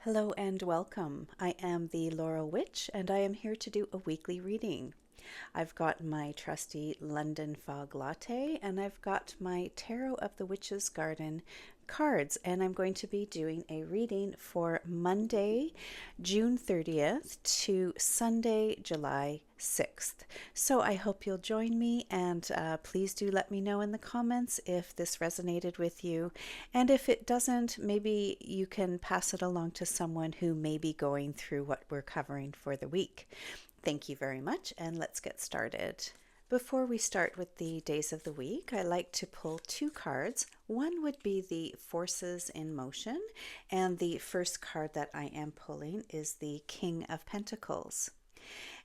Hello and welcome. I am the Laurel Witch and I am here to do a weekly reading. I've got my trusty London Fog Latte and I've got my Tarot of the Witch's Garden cards, and I'm going to be doing a reading for Monday, June 30th to Sunday, July 6th. So I hope you'll join me, and please do let me know in the comments if this resonated with you. And if it doesn't, maybe you can pass it along to someone who may be going through what we're covering for the week. Thank you very much, and let's get started. Before we start with the days of the week, I like to pull two cards. One would be the Forces in Motion, and the first card that I am pulling is the King of Pentacles.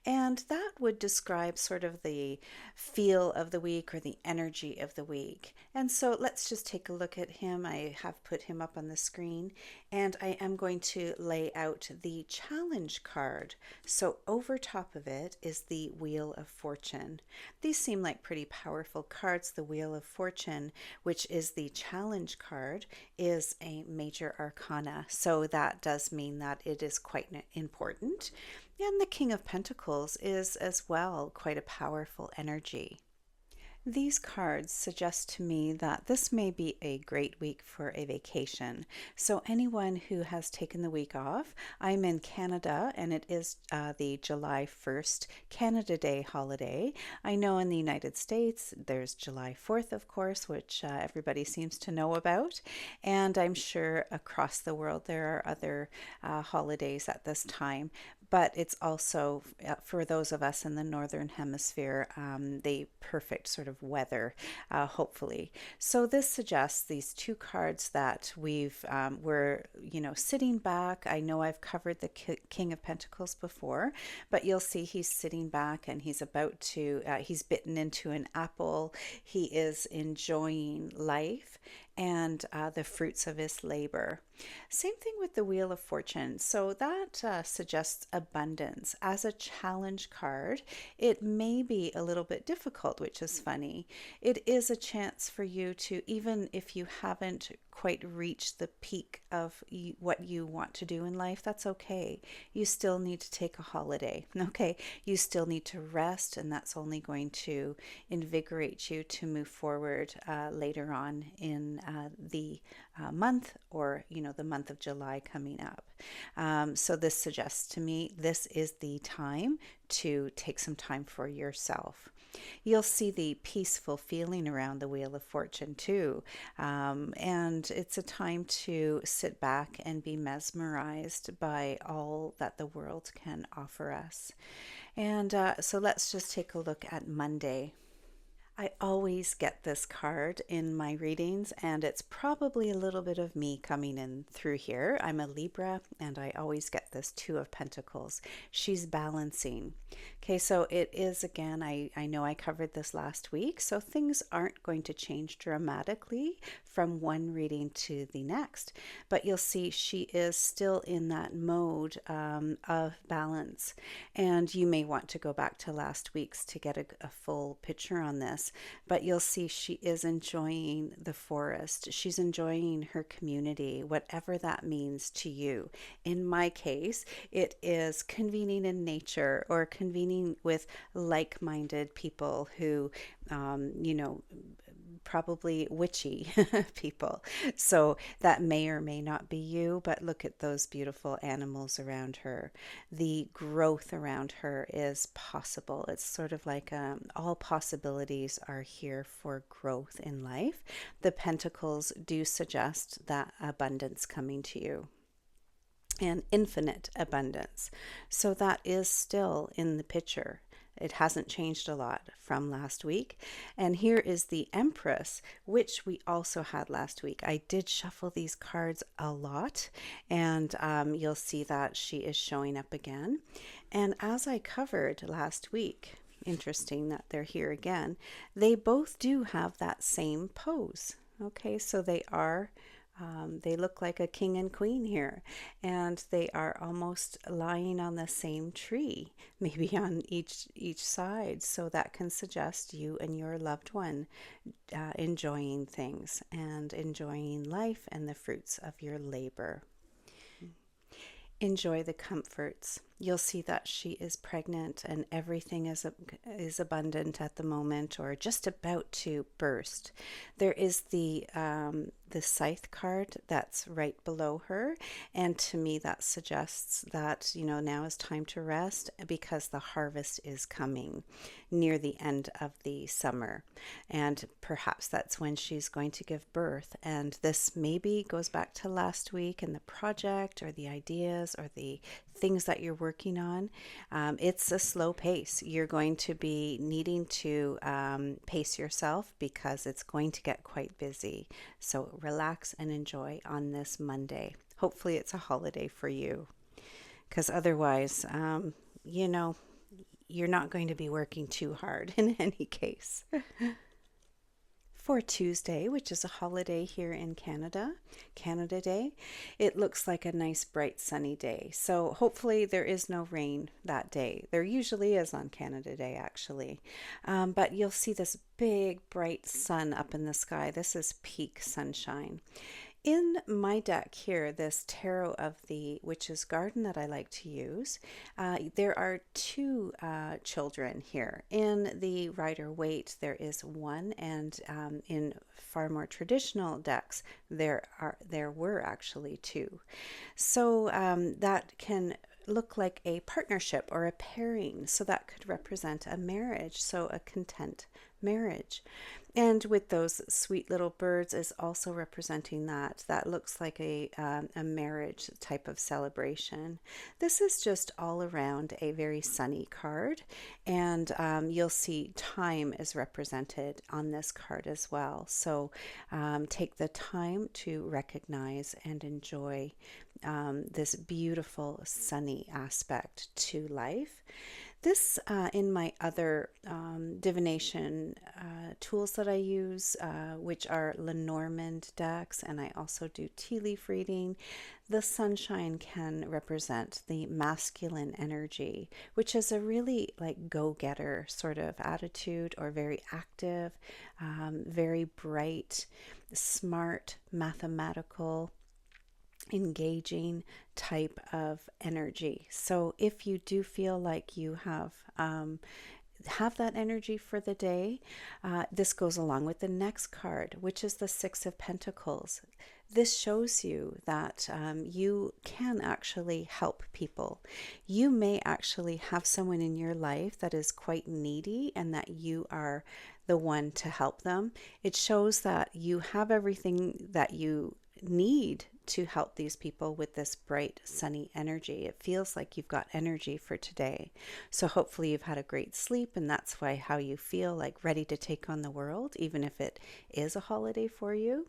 And that would describe sort of the feel of the week or the energy of the week. And so let's just take a look at him. I have put him up on the screen, and I am going to lay out the challenge card. So over top of it is the Wheel of Fortune. These seem like pretty powerful cards. The Wheel of Fortune, which is the challenge card, is a major arcana. So that does mean that it is quite important. And the King of Pentacles is as well quite a powerful energy. These cards suggest to me that this may be a great week for a vacation. So anyone who has taken the week off, I'm in Canada and it is the July 1st Canada Day holiday. I know in the United States there's July 4th, of course, which everybody seems to know about. And I'm sure across the world there are other holidays at this time. But it's also, for those of us in the Northern Hemisphere, the perfect sort of weather, hopefully. So this suggests these two cards that we're sitting back. I know I've covered the King of Pentacles before, but you'll see he's sitting back and he's about to, he's bitten into an apple. He is enjoying life and the fruits of his labor. Same thing with the Wheel of Fortune. So that suggests abundance. As a challenge card, it may be a little bit difficult, which is funny. It is a chance for you to, even if you haven't quite reached the peak of what you want to do in life, that's okay. You still need to take a holiday, okay? You still need to rest, and that's only going to invigorate you to move forward later on in the month, or the month of July coming up. So this suggests to me this is the time to take some time for yourself. You'll see the peaceful feeling around the Wheel of Fortune too. And it's a time to sit back and be mesmerized by all that the world can offer us. And so let's just take a look at Monday. I always get this card in my readings, and it's probably a little bit of me coming in through here. I'm a Libra, and I always get this Two of Pentacles. She's balancing. Okay, so it is, again, I know I covered this last week, so things aren't going to change dramatically from one reading to the next, but you'll see she is still in that mode of balance. And you may want to go back to last week's to get a full picture on this. But you'll see she is enjoying the forest. She's enjoying her community, whatever that means to you. In my case, it is convening in nature or convening with like-minded people who, probably witchy people. So that may or may not be you, but look at those beautiful animals around her. The growth around her is possible. It's sort of like all possibilities are here for growth in life. The pentacles do suggest that abundance coming to you, and infinite abundance. So that is still in the picture. It hasn't changed a lot from last week. And here is the Empress, which we also had last week. I did shuffle these cards a lot, and you'll see that she is showing up again. And as I covered last week, interesting that they're here again, they both do have that same pose. Okay, so they look like a king and queen here, and they are almost lying on the same tree, maybe on each side. So that can suggest you and your loved one enjoying things and enjoying life and the fruits of your labor. Enjoy the comforts. You'll see that she is pregnant and everything is abundant at the moment, or just about to burst. There is the scythe card that's right below her, and to me that suggests that now is time to rest because the harvest is coming near the end of the summer, and perhaps that's when she's going to give birth. And this maybe goes back to last week and the project or the ideas or the things that you're working on. It's a slow pace. You're going to be needing to pace yourself because it's going to get quite busy. So relax and enjoy on this Monday. Hopefully, it's a holiday for you, because otherwise, you know, you're not going to be working too hard in any case. For Tuesday, which is a holiday here in Canada, Canada Day, it looks like a nice, bright, sunny day. So hopefully there is no rain that day. There usually is on Canada Day, actually. But you'll see this big, bright sun up in the sky. This is peak sunshine. In my deck here, this Tarot of the Witch's Garden that I like to use, there are two children here. In the Rider-Waite, there is one, and in far more traditional decks, there were actually two. So that can look like a partnership or a pairing. So that could represent a marriage, so a content marriage. And with those sweet little birds is also representing that. That looks like a marriage type of celebration. This is just all around a very sunny card. And you'll see time is represented on this card as well. So take the time to recognize and enjoy this beautiful sunny aspect to life. This, in my other divination tools that I use, which are Lenormand decks, and I also do tea leaf reading, the sunshine can represent the masculine energy, which is a really like go-getter sort of attitude, or very active, very bright, smart, mathematical, engaging type of energy. So if you do feel like you have that energy for the day, this goes along with the next card, which is the Six of Pentacles. This shows you that you can actually help people. You may actually have someone in your life that is quite needy and that you are the one to help them. It shows that you have everything that you need to help these people with this bright, sunny energy. It feels like you've got energy for today. So hopefully you've had a great sleep, and that's why how you feel like ready to take on the world, even if it is a holiday for you.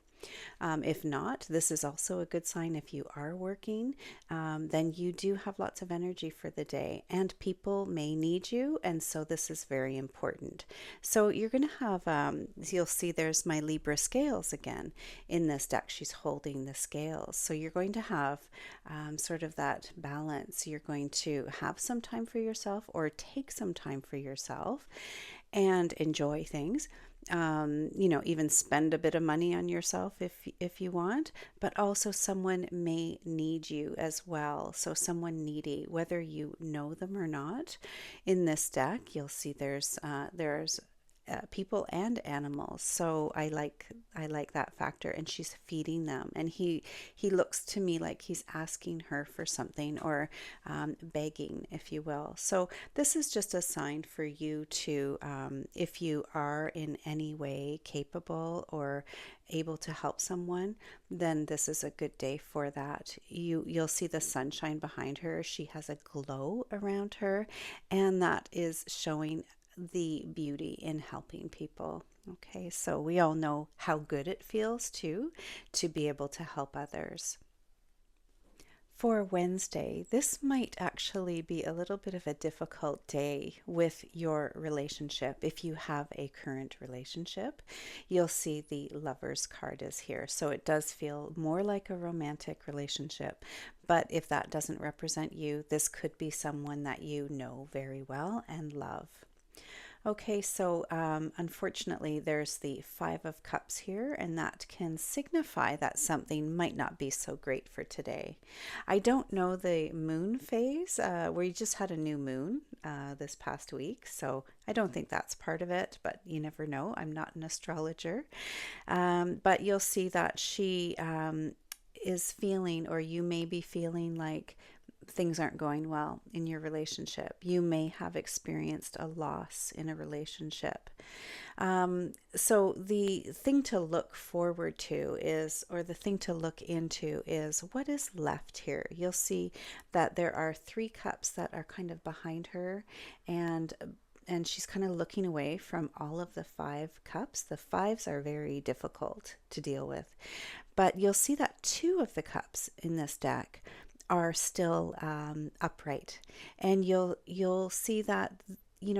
If not, this is also a good sign. If you are working, then you do have lots of energy for the day, and people may need you, and so this is very important. So you're going to have, you'll see there's my Libra scales again in this deck. She's holding the scales. So you're going to have sort of that balance. You're going to have some time for yourself, or take some time for yourself and enjoy things. Even spend a bit of money on yourself if you want, but also someone may need you as well. So someone needy, whether you know them or not. In this deck, you'll see there's people and animals. So I like that factor, and she's feeding them, and he looks to me like he's asking her for something, or begging, if you will. So this is just a sign for you to, if you are in any way capable or able to help someone, then this is a good day for that. You'll see the sunshine behind her. She has a glow around her, and that is showing the beauty in helping people. Okay, so we all know how good it feels too to be able to help others. For Wednesday, this might actually be a little bit of a difficult day with your relationship. If you have a current relationship, you'll see the Lover's card is here. So it does feel more like a romantic relationship. But if that doesn't represent you, this could be someone that you know very well and love. Okay, so unfortunately, there's the Five of Cups here, and that can signify that something might not be so great for today. I don't know the moon phase. We just had a new moon this past week, so I don't think that's part of it, but you never know. I'm not an astrologer. But you'll see that she is feeling, or you may be feeling like things aren't going well in your relationship. You may have experienced a loss in a relationship. So the thing to look forward to is, or the thing to look into is what is left here. You'll see that there are three cups that are kind of behind her, and she's kind of looking away from all of the five cups. The fives are very difficult to deal with, but you'll see that two of the cups in this deck are still upright, and you'll see that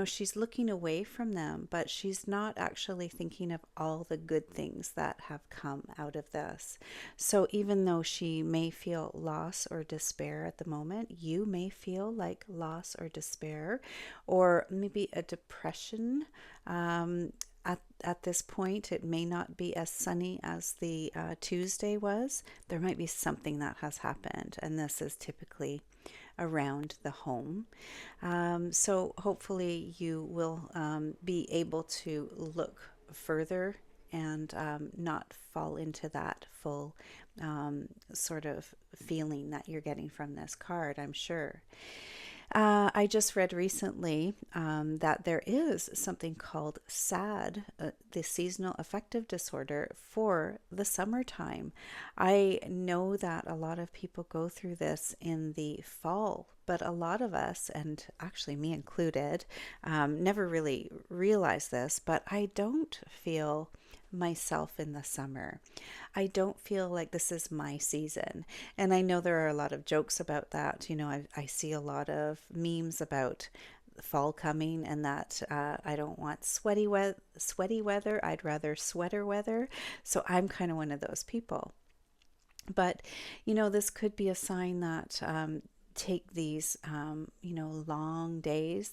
she's looking away from them, but she's not actually thinking of all the good things that have come out of this. So even though she may feel loss or despair at the moment, you may feel like loss or despair, or maybe a depression. At this point, it may not be as sunny as the Tuesday was. There might be something that has happened, and this is typically around the home. So hopefully you will be able to look further and not fall into that full sort of feeling that you're getting from this card, I'm sure. I just read recently that there is something called SAD, the seasonal affective disorder, for the summertime. I know that a lot of people go through this in the fall, but a lot of us, and actually me included, never really realize this, but I don't feel myself in the summer. I don't feel like this is my season. And I know there are a lot of jokes about that. I see a lot of memes about fall coming, and that I don't want sweaty weather. I'd rather sweater weather. So I'm kind of one of those people. But, this could be a sign that take these, long days.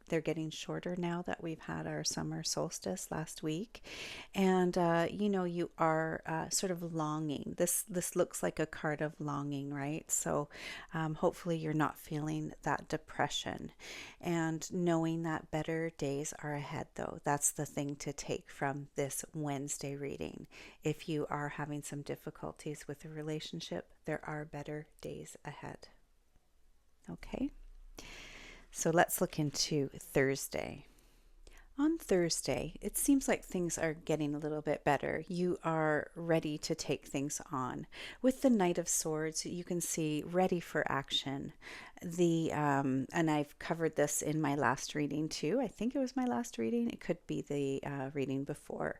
They're getting shorter now that we've had our summer solstice last week. And, you are sort of longing. This looks like a card of longing, right? So hopefully you're not feeling that depression, and knowing that better days are ahead, though. That's the thing to take from this Wednesday reading. If you are having some difficulties with a relationship, there are better days ahead. Okay, so let's look into Thursday. On Thursday, it seems like things are getting a little bit better. You are ready to take things on. With the Knight of Swords, you can see ready for action. And I've covered this in my last reading too. I think it was my last reading. It could be the reading before.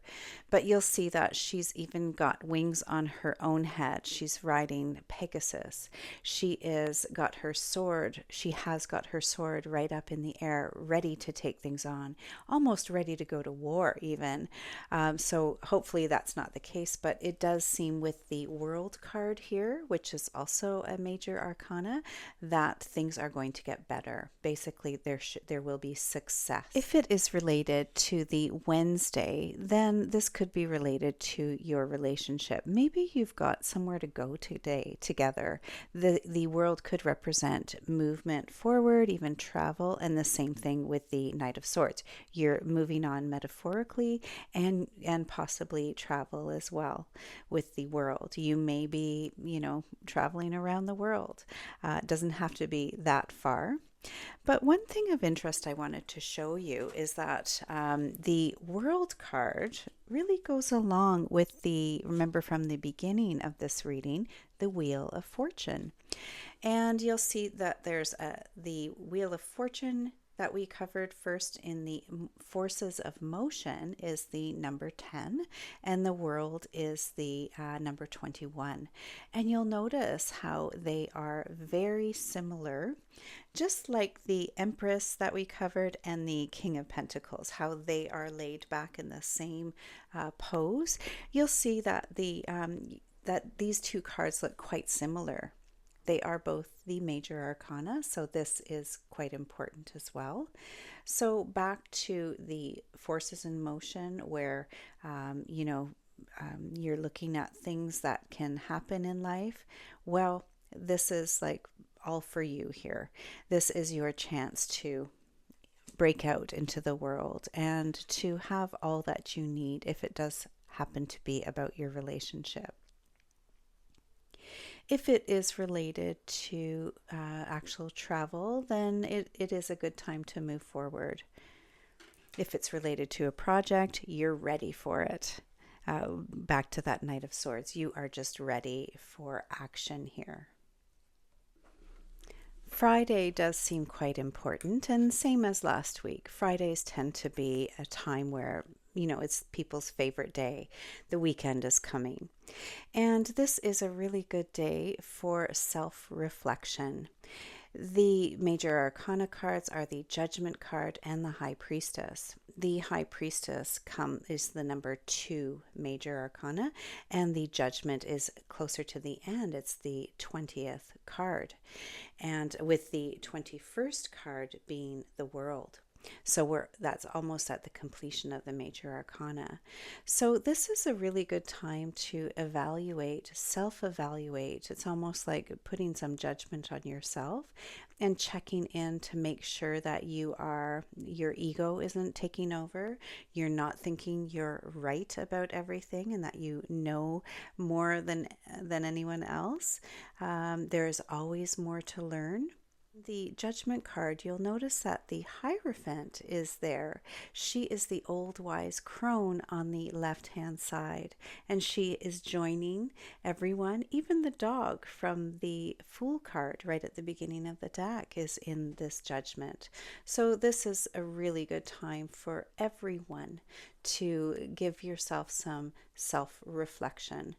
But you'll see that she's even got wings on her own head. She's riding Pegasus. She is got her sword. She has got her sword right up in the air, ready to take things on, almost ready to go to war even. So hopefully that's not the case, but it does seem with the World card here, which is also a major arcana, that things are going to get better. Basically, there will be success. If it is related to the Wednesday, then this could be related to your relationship. Maybe you've got somewhere to go today together. The World could represent movement forward, even travel, and the same thing with the Knight of Swords. You're moving on metaphorically, and possibly travel as well with the World. You may be, traveling around the world. It doesn't have to be that far. But one thing of interest I wanted to show you is that the World card really goes along with remember from the beginning of this reading, the Wheel of Fortune. And you'll see that there's the Wheel of Fortune that we covered first in the forces of motion is the number 10, and the World is the number 21. And you'll notice how they are very similar, just like the Empress that we covered and the King of Pentacles, how they are laid back in the same pose. You'll see that that these two cards look quite similar. they are both the major arcana, so this is quite important as well. So back to the forces in motion where, you're looking at things that can happen in life. Well, this is like all for you here. This is your chance to break out into the world and to have all that you need if it does happen to be about your relationship. If it is related to actual travel, then it is a good time to move forward. If it's related to a project, you're ready for it. Back to that Knight of Swords, you are just ready for action here. Friday does seem quite important, and same as last week. Fridays tend to be a time where, it's people's favorite day. The weekend is coming. And this is a really good day for self reflection. The major arcana cards are the Judgment card and the High Priestess. The High Priestess is the number 2 major arcana, and the Judgment is closer to the end. It's the 20th card, and with the 21st card being the World. So that's almost at the completion of the major arcana. So this is a really good time to evaluate, self-evaluate. It's almost like putting some judgment on yourself and checking in to make sure that your ego isn't taking over. You're not thinking you're right about everything and that you know more than anyone else. There is always more to learn. The Judgment card, you'll notice that the Hierophant is there. She is the old wise crone on the left-hand side, and she is joining everyone. Even the dog from the Fool card right at the beginning of the deck is in this Judgment. So this is a really good time for everyone to give yourself some self-reflection.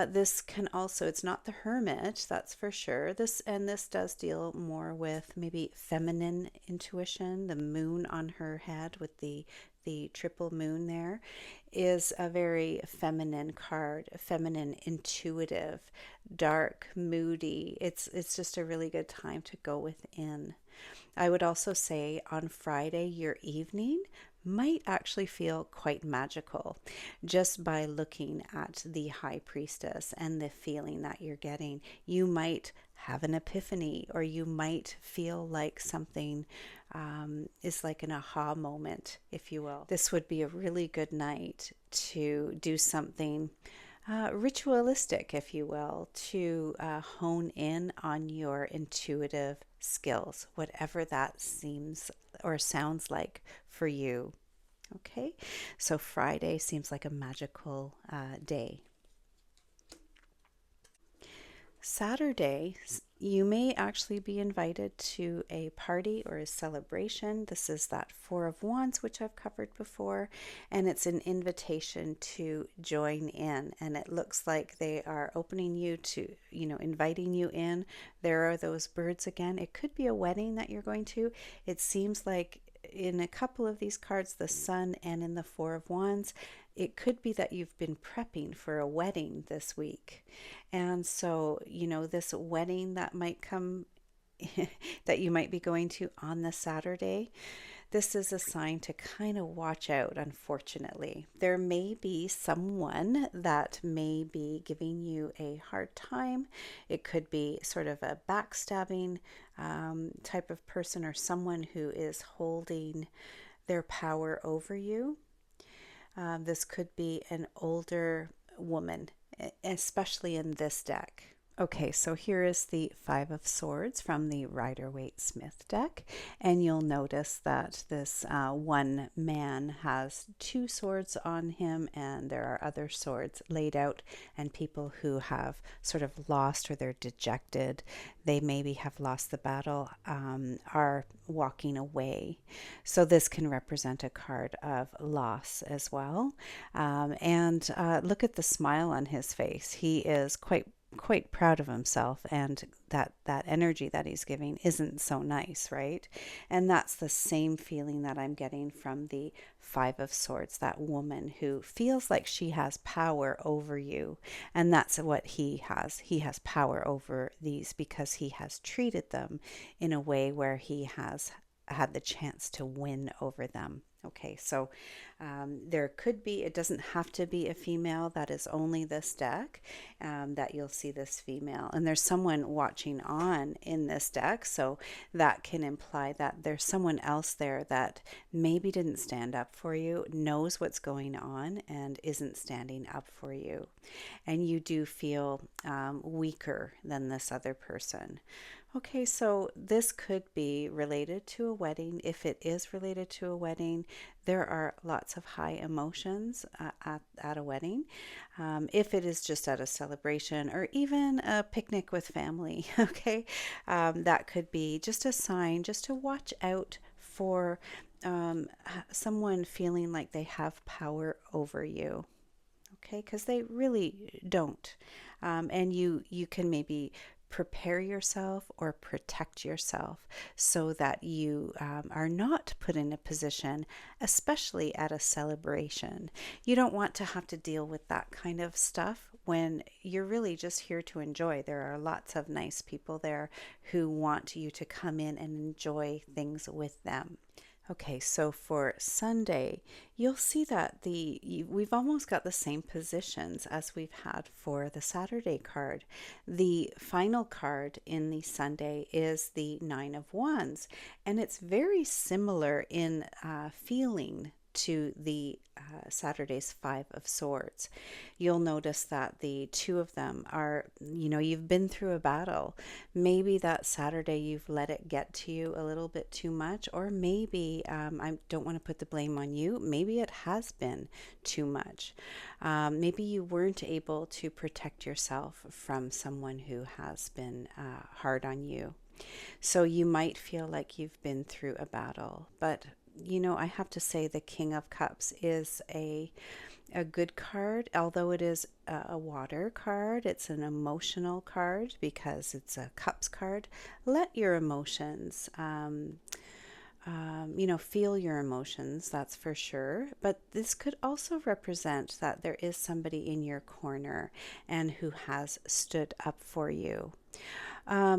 This can also, it's not the Hermit, that's for sure. This does deal more with maybe feminine intuition. The moon on her head with the triple moon there is a very feminine card, feminine, intuitive, dark, moody. It's just a really good time to go within. I would also say on Friday, your evening might actually feel quite magical just by looking at the High Priestess and the feeling that you're getting. You might have an epiphany, or you might feel like something is like an aha moment, if you will. This would be a really good night to do something ritualistic, if you will, to hone in on your intuitive skills, whatever that seems or sounds like for you. Okay, so Friday seems like a magical day. Saturday, you may actually be invited to a party or a celebration. This is that Four of Wands, which I've covered before, and it's an invitation to join in. And it looks like they are opening you to, inviting you in. There are those birds again. It could be a wedding that you're going to. It seems like in a couple of these cards, the Sun and in the Four of Wands, it could be that you've been prepping for a wedding this week. And so, this wedding that might come, that you might be going to on the Saturday, this is a sign to kind of watch out, unfortunately. There may be someone that may be giving you a hard time. It could be sort of a backstabbing type of person, or someone who is holding their power over you. This could be an older woman, especially in this deck. Okay, so here is the Five of Swords from the Rider-Waite-Smith deck, and you'll notice that this one man has 2 swords on him, and there are other swords laid out, and people who have sort of lost, or they're dejected, they maybe have lost the battle, are walking away. So this can represent a card of loss as well. And look at the smile on his face. He is quite quite proud of himself, and that energy that he's giving isn't so nice, right? And that's the same feeling that I'm getting from the Five of Swords, that woman who feels like she has power over you. And that's what he has. He has power over these because he has treated them in a way where he has had the chance to win over them. Okay, so there could be, it doesn't have to be a female that is only this deck, that you'll see this female. And there's someone watching on in this deck, so that can imply that there's someone else there that maybe didn't stand up for you, knows what's going on, and isn't standing up for you. And you do feel weaker than this other person. Okay, so this could be related to a wedding. If it is related to a wedding, there are lots of high emotions at a wedding. If it is just at a celebration or even a picnic with family, okay, that could be just a sign just to watch out for someone feeling like they have power over you. Okay, because they really don't. And you can maybe prepare yourself or protect yourself so that you are not put in a position, especially at a celebration. You don't want to have to deal with that kind of stuff when you're really just here to enjoy. There are lots of nice people there who want you to come in and enjoy things with them. Okay, so for Sunday, you'll see that we've almost got the same positions as we've had for the Saturday card. The final card in the Sunday is the Nine of Wands, and it's very similar in feeling to the Saturday's Five of Swords. You'll notice that the two of them are, you've been through a battle. Maybe that Saturday you've let it get to you a little bit too much, or maybe, I don't want to put the blame on you, maybe it has been too much. Maybe you weren't able to protect yourself from someone who has been hard on you. So you might feel like you've been through a battle, but I have to say the King of Cups is a good card, although it is a water card. It's an emotional card because it's a cups card. Let your emotions, feel your emotions, that's for sure. But this could also represent that there is somebody in your corner and who has stood up for you.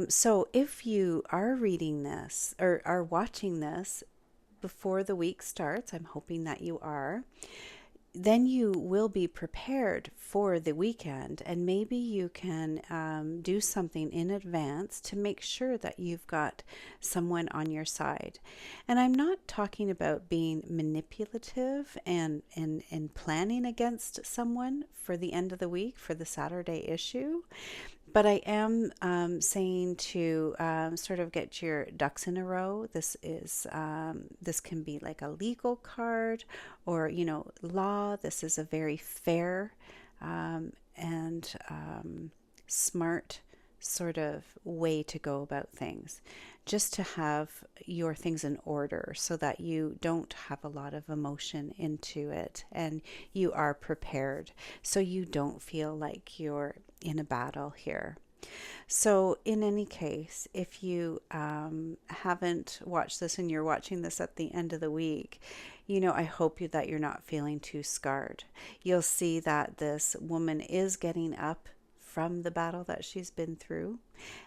So if you are reading this or are watching this before the week starts, I'm hoping that you are, then you will be prepared for the weekend, and maybe you can do something in advance to make sure that you've got someone on your side. And I'm not talking about being manipulative and planning against someone for the end of the week for the Saturday issue. But I am saying to sort of get your ducks in a row. This can be like a legal card or, law. This is a very fair and smart sort of way to go about things. Just to have your things in order so that you don't have a lot of emotion into it and you are prepared so you don't feel like you're in a battle here. So in any case, if you haven't watched this and you're watching this at the end of the week, I hope that you're not feeling too scarred. You'll see that this woman is getting up from the battle that she's been through,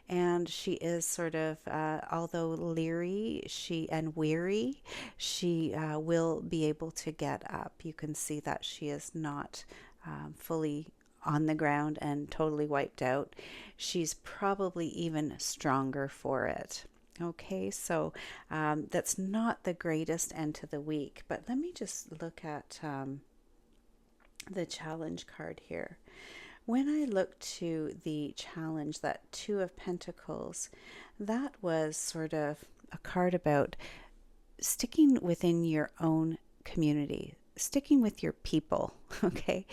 and she is sort of, although leery and weary, she will be able to get up. You can see that she is not fully on the ground and totally wiped out. She's probably even stronger for it. Okay, so that's not the greatest end to the week, but let me just look at the challenge card here. When I looked to the challenge, that Two of Pentacles, that was sort of a card about sticking within your own community, sticking with your people, okay?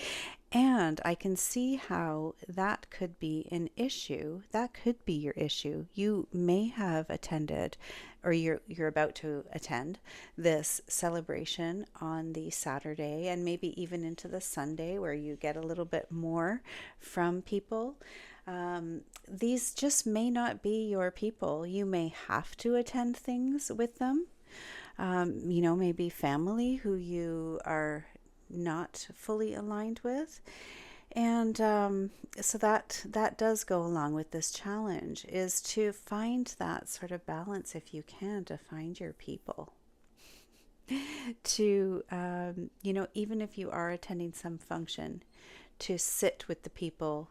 And I can see how that could be an issue. That could be your issue. You may have attended, or you're about to attend this celebration on the Saturday and maybe even into the Sunday where you get a little bit more from people. These just may not be your people. You may have to attend things with them. Maybe family who you are not fully aligned with. And so that does go along with this challenge, is to find that sort of balance, if you can, to find your people. To even if you are attending some function, to sit with the people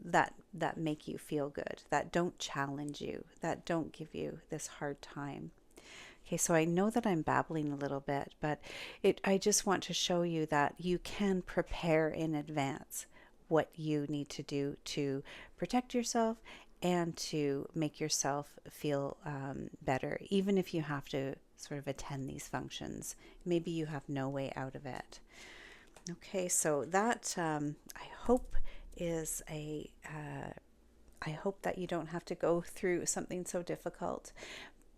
that make you feel good, that don't challenge you, that don't give you this hard time. Okay, so I know that I'm babbling a little bit, but I just want to show you that you can prepare in advance what you need to do to protect yourself and to make yourself feel better, even if you have to sort of attend these functions. Maybe you have no way out of it. Okay, so that I hope is I hope that you don't have to go through something so difficult.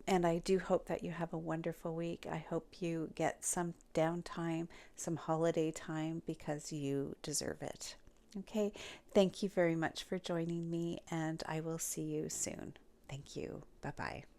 And I do hope that you have a wonderful week. I hope you get some downtime, some holiday time, because you deserve it. Okay, thank you very much for joining me, and I will see you soon. Thank you. Bye-bye.